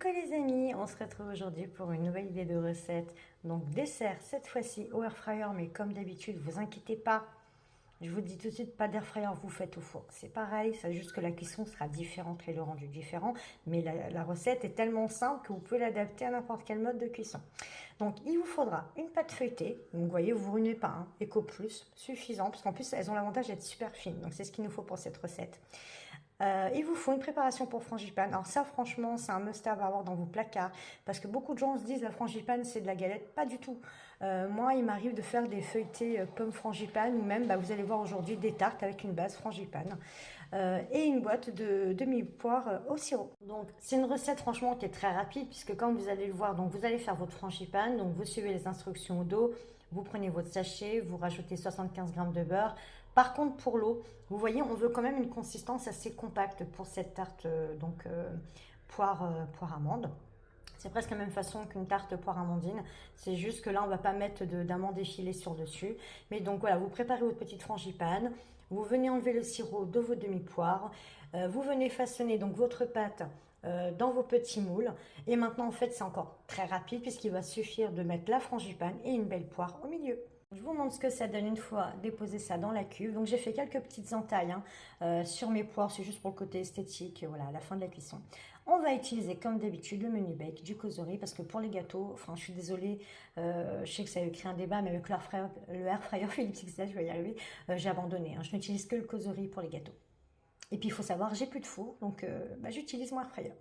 Coucou les amis, on se retrouve aujourd'hui pour une nouvelle idée de recette. Donc dessert, cette fois-ci au air fryer, mais comme d'habitude, vous inquiétez pas. Je vous dis tout de suite, pas d'air fryer, vous faites au four. C'est pareil, c'est juste que la cuisson sera différente et le rendu différent. Mais la recette est tellement simple que vous pouvez l'adapter à n'importe quel mode de cuisson. Donc il vous faudra une pâte feuilletée. Donc vous voyez, vous ne ruinez pas, hein, Eco Plus, suffisant. Parce qu'en plus, elles ont l'avantage d'être super fines. Donc c'est ce qu'il nous faut pour cette recette. Il vous faut une préparation pour frangipane. Alors ça, franchement, c'est un must-have à avoir dans vos placards. Parce que beaucoup de gens se disent la frangipane, c'est de la galette. Pas du tout. Moi, il m'arrive de faire des feuilletés pommes frangipane ou même, vous allez voir aujourd'hui, des tartes avec une base frangipane. Et une boîte de demi-poire au sirop. Donc c'est une recette franchement qui est très rapide puisque comme vous allez le voir, donc vous allez faire votre frangipane, donc vous suivez les instructions au dos, vous prenez votre sachet, vous rajoutez 75 g de beurre. Par contre pour l'eau, vous voyez, on veut quand même une consistance assez compacte pour cette tarte poire amande. C'est presque la même façon qu'une tarte poire amandine. C'est juste que là, on ne va pas mettre d'amandes effilées sur dessus. Mais donc voilà, vous préparez votre petite frangipane. Vous venez enlever le sirop de vos demi-poires. Vous venez façonner donc votre pâte dans vos petits moules. Et maintenant, en fait, c'est encore très rapide puisqu'il va suffire de mettre la frangipane et une belle poire au milieu. Je vous montre ce que ça donne une fois déposé ça dans la cuve. Donc j'ai fait quelques petites entailles sur mes poires, c'est juste pour le côté esthétique, voilà, à la fin de la cuisson. On va utiliser comme d'habitude le menu bake, du causerie, parce que pour les gâteaux, enfin je suis désolée, je sais que ça a créé un débat, mais avec le air fryer Philips XL, je vais y arriver, j'ai abandonné. Je n'utilise que le causerie pour les gâteaux. Et puis il faut savoir, j'ai plus de four, donc j'utilise mon air fryer.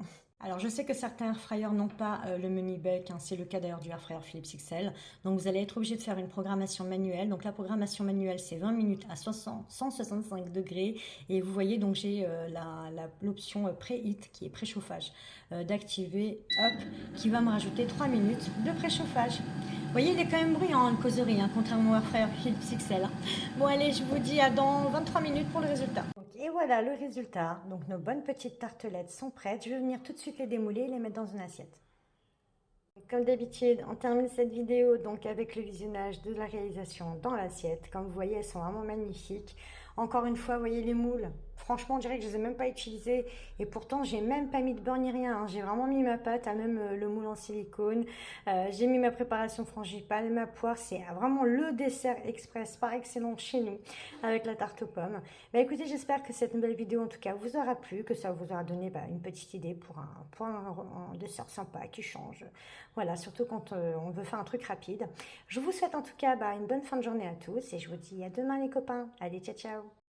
Alors je sais que certains air fryers n'ont pas le menu bake, c'est le cas d'ailleurs du air fryer Philips XL. Donc vous allez être obligé de faire une programmation manuelle. Donc la programmation manuelle c'est 20 minutes à 165 degrés. Et vous voyez donc j'ai l'option pré-heat qui est préchauffage d'activer, hop, qui va me rajouter 3 minutes de préchauffage. Vous voyez, il est quand même bruyant le causerie, contrairement au air fryer Philips XL. Bon allez, je vous dis à dans 23 minutes pour le résultat. Et voilà le résultat. Donc nos bonnes petites tartelettes sont prêtes. Je vais venir tout de suite les démouler et les mettre dans une assiette. Comme d'habitude, on termine cette vidéo donc avec le visionnage de la réalisation dans l'assiette. Comme vous voyez, elles sont vraiment magnifiques. Encore une fois, vous voyez les moules. Franchement, on dirait que je ne les ai même pas utilisés. Et pourtant, j'ai même pas mis de beurre ni rien. J'ai vraiment mis ma pâte, à même le moule en silicone. J'ai mis ma préparation frangipane, ma poire. C'est vraiment le dessert express par excellence chez nous avec la tarte aux pommes. Écoutez, j'espère que cette nouvelle vidéo en tout cas vous aura plu, que ça vous aura donné une petite idée pour un dessert sympa qui change. Voilà, surtout quand on veut faire un truc rapide. Je vous souhaite en tout cas une bonne fin de journée à tous et je vous dis à demain les copains. Allez, ciao ciao!